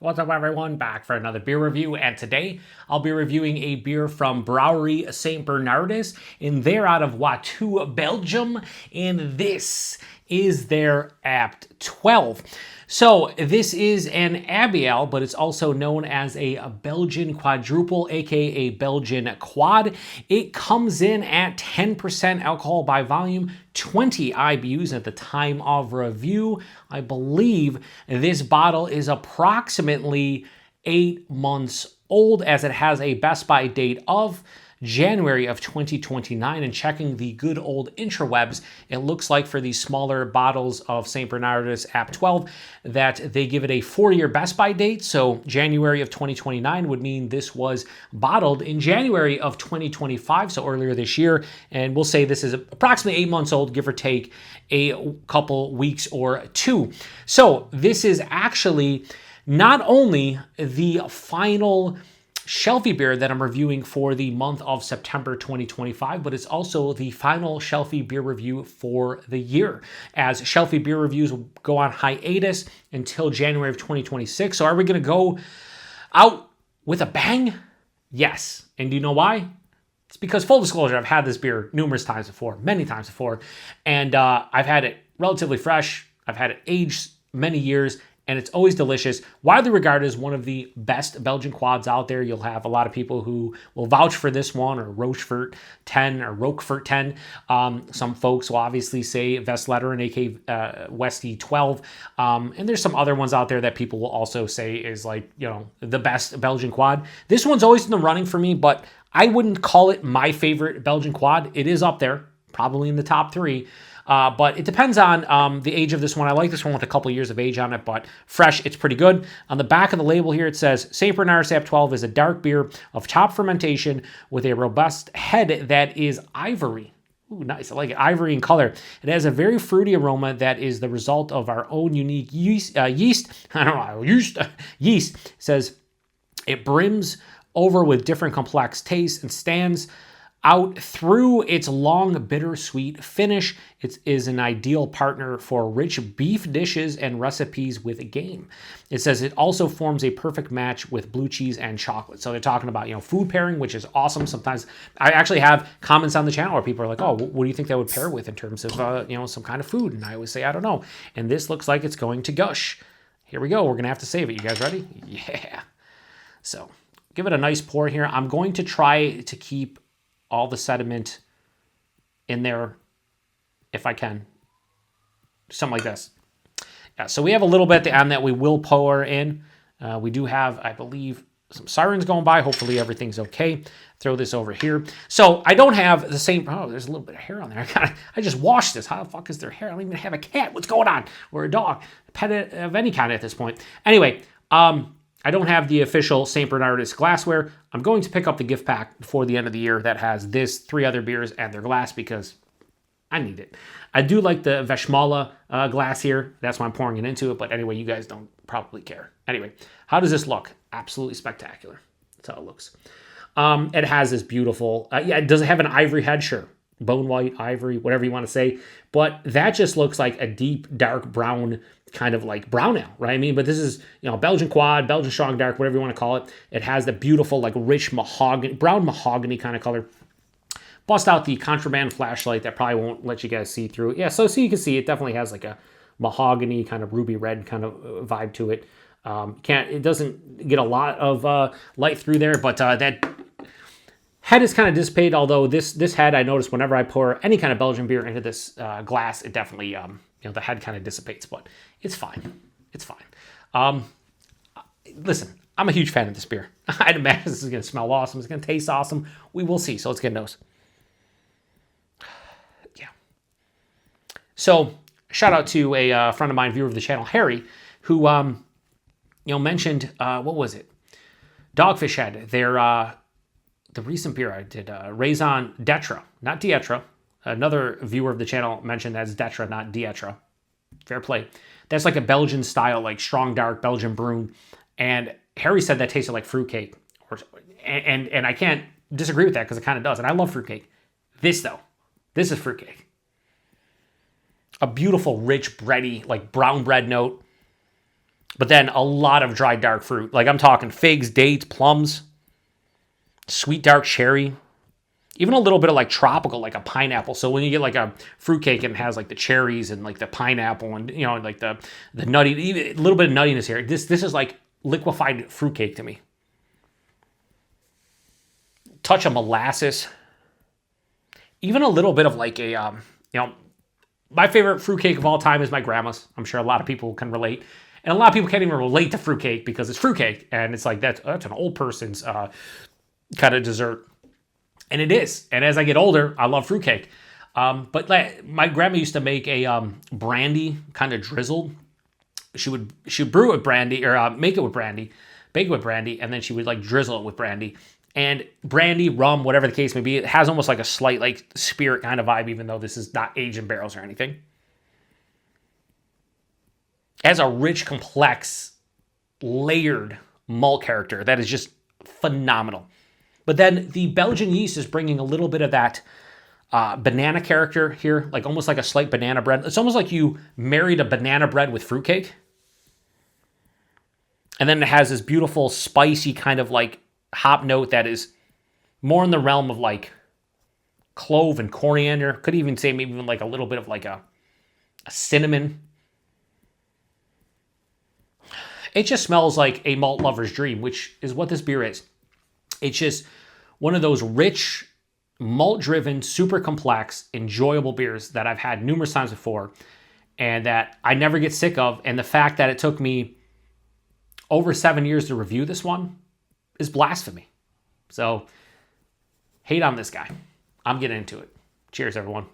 What's up, everyone? Back for another beer review, and today I'll be reviewing a beer from Brouwerij St.Bernardus, and they're out of Watou, Belgium, and this is their Abt 12. So this is an Abt, but it's also known as a Belgian Quadrupel, aka Belgian Quad. It comes in at 10% alcohol by volume, 20 IBUs at the time of review. I believe this bottle is approximately 8 months old, as it has a best by date of January of 2029, and checking the good old intrawebs, it looks like for these smaller bottles of St.Bernardus Abt 12 that they give it a 4-year best by date. So January of 2029 would mean this was bottled in January of 2025, so earlier this year. And we'll say this is approximately 8 months old, give or take a couple weeks or two. So this is actually not only the final shelfie beer that I'm reviewing for the month of September 2025, but it's also the final shelfie beer review for the year, as shelfie beer reviews will go on hiatus until January of 2026. So are we going to go out with a bang? Yes. And do you know why? It's because, full disclosure, I've had this beer numerous times before, many times before, and I've had it relatively fresh. I've had it aged many years, and it's always delicious. Widely regarded as one of the best Belgian quads out there. You'll have a lot of people who will vouch for this one, or Rochefort 10, or Roquefort 10. Some folks will obviously say Westletteren, aka Westie 12. And there's some other ones out there that people will also say is, like, you know, the best Belgian quad. This one's always in the running for me, but I wouldn't call it my favorite Belgian quad. It is up there, probably in the top 3. But it depends on the age of this one. I like this one with a couple years of age on it, but fresh, it's pretty good. On the back of the label here, it says, St.Bernardus Abt 12 is a dark beer of top fermentation with a robust head that is ivory. Ooh, nice. I like it. Ivory in color. It has a very fruity aroma that is the result of our own unique yeast. I don't know. Yeast. It says it brims over with different complex tastes and stands out through its long, bittersweet finish. It is an ideal partner for rich beef dishes and recipes with game. It says it also forms a perfect match with blue cheese and chocolate. So they're talking about, you know, food pairing, which is awesome. Sometimes I actually have comments on the channel where people are like, oh, what do you think that would pair with in terms of, you know, some kind of food? And I always say, I don't know. And this looks like it's going to gush. Here we go. We're going to have to save it. You guys ready? Yeah. So give it a nice pour here. I'm going to try to keep all the sediment in there if I can. Something like this. Yeah, so we have a little bit at the end that we will pour in. We do have, I believe, some sirens going by. Hopefully everything's okay. Throw this over here. So I don't have the same, oh, there's a little bit of hair on there. I just washed this. How the fuck is there hair? I don't even have a cat. What's going on? Or a dog. A pet of any kind at this point. Anyway, I don't have the official St.Bernardus glassware. I'm going to pick up the gift pack before the end of the year that has this, 3 other beers, and their glass, because I need it. I do like the Veshmala glass here. That's why I'm pouring it into it. But anyway, you guys don't probably care. Anyway, how does this look? Absolutely spectacular. That's how it looks. It has this beautiful, does it have an ivory head? Sure. Bone white, ivory, whatever you want to say. But that just looks like a deep, dark brown, kind of like brown ale, right? I mean, but this is, you know, Belgian quad, Belgian strong dark, whatever you want to call it. It has the beautiful, like, rich mahogany, brown mahogany kind of color. Bust out the contraband flashlight that probably won't let you guys see through it. Yeah, so you can see it definitely has like a mahogany kind of ruby red kind of vibe to it. It doesn't get a lot of light through there, but that head is kind of dissipated, although this head, I notice whenever I pour any kind of Belgian beer into this glass, it definitely, you know, the head kind of dissipates, but it's fine. It's fine. Listen, I'm a huge fan of this beer. I'd imagine this is going to smell awesome. It's going to taste awesome. We will see. So let's get a nose. Yeah. So shout out to a friend of mine, viewer of the channel, Harry, who, you know, mentioned, what was it? Dogfish Head. The recent beer I did, Raison d'Etre, not D'Etre. Another viewer of the channel mentioned that's D'Etre, not D'Etre. Fair play. That's like a Belgian style, like strong dark Belgian brew. And Harry said that tasted like fruitcake. And I can't disagree with that, because it kind of does. And I love fruitcake. This, though, this is fruitcake. A beautiful, rich, bready, like brown bread note. But then a lot of dry dark fruit. Like I'm talking figs, dates, plums, sweet dark cherry, even a little bit of like tropical, like a pineapple. So when you get like a fruitcake and it has like the cherries and like the pineapple and, you know, like the nutty, a little bit of nuttiness here. This is like liquefied fruitcake to me. Touch of molasses. Even a little bit of like a, you know, my favorite fruitcake of all time is my grandma's. I'm sure a lot of people can relate. And a lot of people can't even relate to fruitcake because it's fruitcake. And it's like, that's an old person's kind of dessert. And it is. And as I get older, I love fruitcake. But like, my grandma used to make a brandy kind of drizzled. She would brew it with brandy or make it with brandy, bake it with brandy, and then she would like drizzle it with brandy. And brandy, rum, whatever the case may be, it has almost like a slight like spirit kind of vibe, even though this is not aged in barrels or anything. It has a rich, complex, layered malt character that is just phenomenal. But then the Belgian yeast is bringing a little bit of that banana character here, like almost like a slight banana bread. It's almost like you married a banana bread with fruitcake. And then it has this beautiful, spicy kind of like hop note that is more in the realm of like clove and coriander. Could even say maybe even like a little bit of like a cinnamon. It just smells like a malt lover's dream, which is what this beer is. It's just one of those rich, malt-driven, super complex, enjoyable beers that I've had numerous times before and that I never get sick of. And the fact that it took me over 7 years to review this one is blasphemy. So, hate on this guy. I'm getting into it. Cheers, everyone.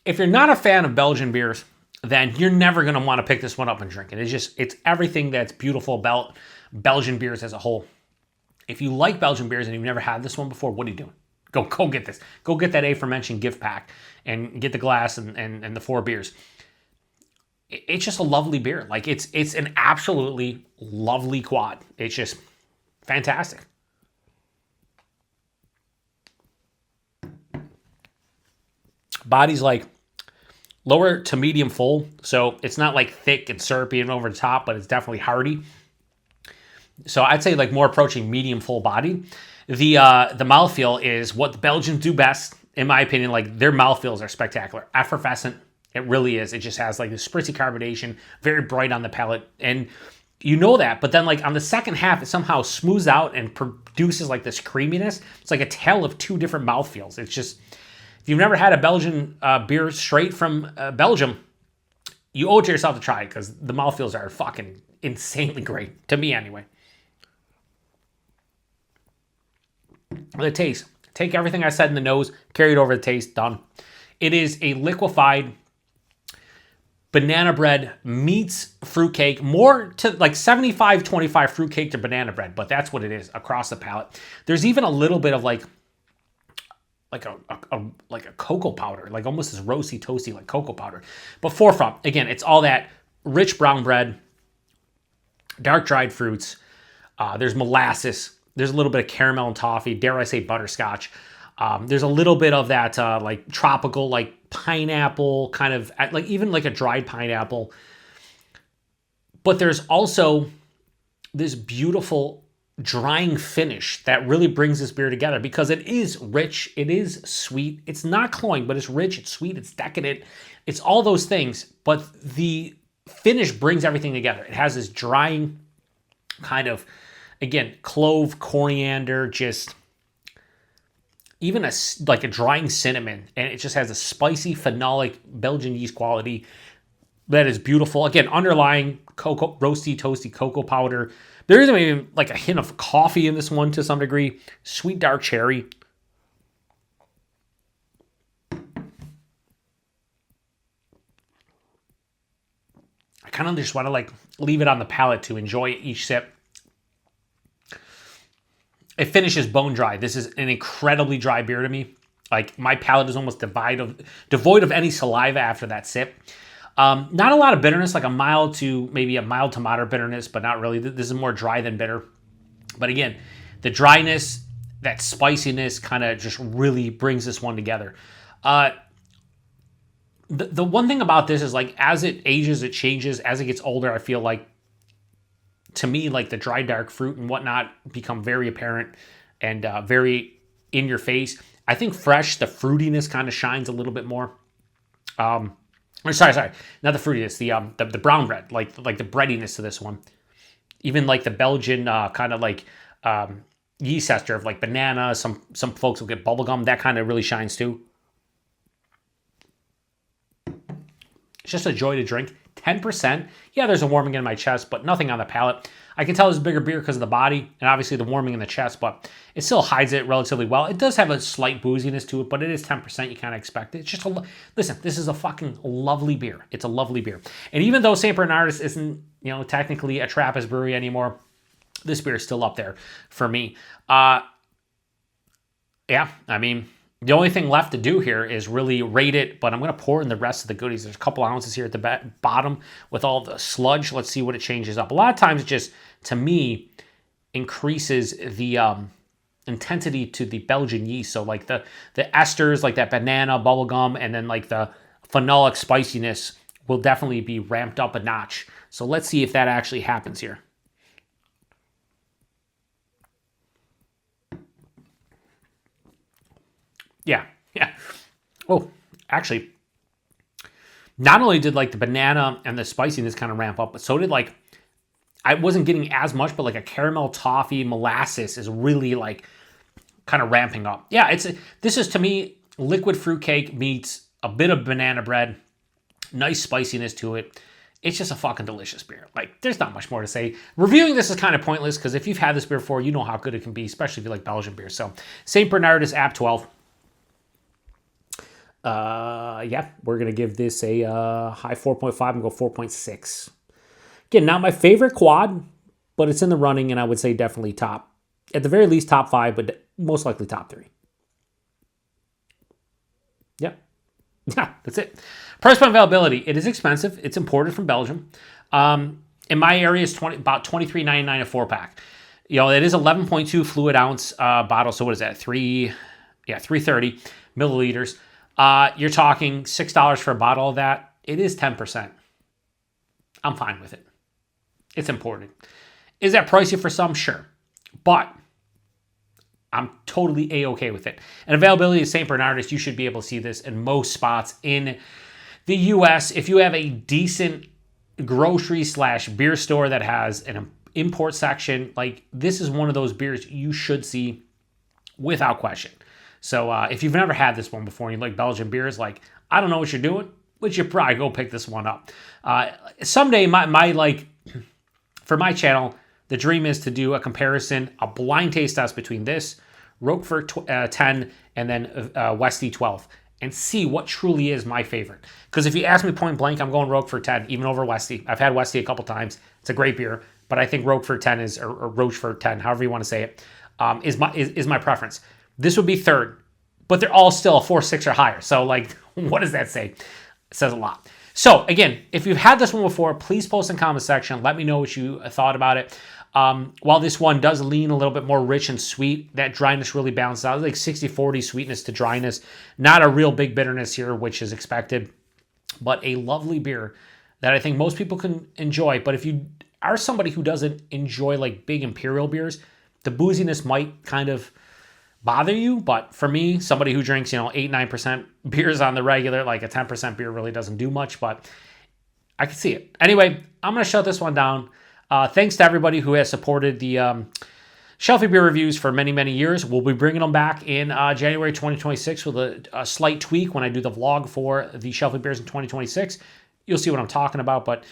If you're not a fan of Belgian beers, then you're never going to want to pick this one up and drink it. It's everything that's beautiful about Belgian beers as a whole. If you like Belgian beers and you've never had this one before, what are you doing? Go get this. Go get that aforementioned gift pack and get the glass and the 4 beers. It's just a lovely beer. Like it's an absolutely lovely quad. It's just fantastic. Body's like lower to medium full, so it's not like thick and syrupy and over the top, but it's definitely hearty. So I'd say like more approaching medium full body. The mouthfeel is what the Belgians do best, in my opinion. Like their mouthfeels are spectacular, effervescent. It really is. It just has like this spritzy carbonation, very bright on the palate, and you know that. But then like on the second half, it somehow smooths out and produces like this creaminess. It's like a tale of 2 different mouthfeels. It's just, if you've never had a Belgian beer straight from Belgium, you owe it to yourself to try it because the mouthfeels are fucking insanely great, to me anyway. The taste. Take everything I said in the nose, carry it over the taste, done. It is a liquefied banana bread meets fruitcake, more to like 75-25 fruitcake to banana bread, but that's what it is across the palate. There's even a little bit of like a cocoa powder, like almost this roasty, toasty, like cocoa powder. But forefront, again, it's all that rich brown bread, dark dried fruits. There's molasses. There's a little bit of caramel and toffee. Dare I say butterscotch. There's a little bit of that like tropical, like pineapple kind of, like even like a dried pineapple. But there's also this beautiful drying finish that really brings this beer together because it is rich, it is sweet, it's not cloying, but it's rich, it's sweet, it's decadent, it's all those things, but the finish brings everything together. It has this drying kind of, again, clove, coriander, just even like a drying cinnamon, and it just has a spicy phenolic Belgian yeast quality that is beautiful. Again, underlying cocoa, roasty, toasty cocoa powder. There is even like a hint of coffee in this one to some degree. Sweet dark cherry. I kind of just want to like leave it on the palate to enjoy each sip. It finishes bone dry. This is an incredibly dry beer to me. Like my palate is almost devoid of any saliva after that sip. Not a lot of bitterness, like a mild to moderate bitterness, but not really. This is more dry than bitter. But again, the dryness that spiciness kind of just really brings this one together. The one thing about this is, like, as it ages, it changes. As it gets older, I feel like, to me, like, the dry dark fruit and whatnot become very apparent and very in your face. I think fresh, the fruitiness kind of shines a little bit more. Sorry, not the fruitiness, the brown bread, like the breadiness to this one. Even like the Belgian kind of like yeast ester of like banana. Some folks will get bubblegum. That kind of really shines too. It's just a joy to drink. 10%. Yeah, there's a warming in my chest, but nothing on the palate. I can tell it's a bigger beer because of the body and obviously the warming in the chest, but it still hides it relatively well. It does have a slight booziness to it, but it is 10%. You kind of expect it. It's just listen, this is a fucking lovely beer. It's a lovely beer. And even though St. Bernardus isn't, technically a Trappist brewery anymore, this beer is still up there for me. Yeah, I mean, the only thing left to do here is really rate it, but I'm going to pour in the rest of the goodies. There's a couple ounces here at the bottom with all the sludge. Let's see what it changes up. A lot of times it just, to me, increases the intensity to the Belgian yeast. So like the esters, like that banana, bubblegum, and then like the phenolic spiciness will definitely be ramped up a notch. So let's see if that actually happens here. Yeah. Oh, actually, not only did like the banana and the spiciness kind of ramp up, but so did like, I wasn't getting as much, but like a caramel toffee molasses is really like kind of ramping up. Yeah, this is to me liquid fruitcake meets a bit of banana bread, nice spiciness to it. It's just a fucking delicious beer. Like, there's not much more to say. Reviewing this is kind of pointless because if you've had this beer before, you know how good it can be, especially if you like Belgian beer. So, St.Bernardus Abt 12. Yeah, we're going to give this a high 4.5 and go 4.6. Again, not my favorite quad, but it's in the running, and I would say definitely top. At the very least, top 5, but most likely top 3. Yep. Yeah, that's it. Price point availability. It is expensive. It's imported from Belgium. In my area, it's about $23.99 a 4-pack. It is 11.2 fluid ounce bottle. So what is that? 330 milliliters. You're talking $6 for a bottle of that. It is 10%. I'm fine with it. It's imported. Is that pricey for some? Sure. But I'm totally A-okay with it. And availability of St. Bernardus, you should be able to see this in most spots in the U.S. If you have a decent grocery/beer store that has an import section, like, this is one of those beers you should see without question. So if you've never had this one before and you like Belgian beers, like, I don't know what you're doing, but you probably go pick this one up. Someday, for my channel, the dream is to do a comparison, a blind taste test between this, Roquefort 10, and then Westy 12, and see what truly is my favorite. Because if you ask me point blank, I'm going Roquefort 10, even over Westy. I've had Westy a couple times. It's a great beer, but I think Roquefort 10 is, or Rochefort 10, however you want to say it, is my preference. This would be third, but they're all still a 4, 6 or higher. So, like, what does that say? It says a lot. So, again, if you've had this one before, please post in the comment section. Let me know what you thought about it. While this one does lean a little bit more rich and sweet, that dryness really balances out. It's like 60-40 sweetness to dryness. Not a real big bitterness here, which is expected, but a lovely beer that I think most people can enjoy. But if you are somebody who doesn't enjoy like big imperial beers, the booziness might kind of bother you. But for me, somebody who drinks, 8-9% beers on the regular, like a 10% beer really doesn't do much, but I can see it. Anyway, I'm going to shut this one down. Thanks to everybody who has supported the Shelfie beer reviews for many, many years. We'll be bringing them back in January 2026 with a slight tweak when I do the vlog for the Shelfie beers in 2026. You'll see what I'm talking about, but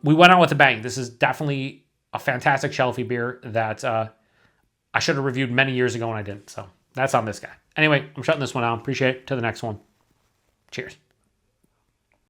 we went out with a bang. This is definitely a fantastic Shelfie beer that I should have reviewed many years ago and I didn't. So that's on this guy. Anyway, I'm shutting this one down. Appreciate it. To the next one. Cheers.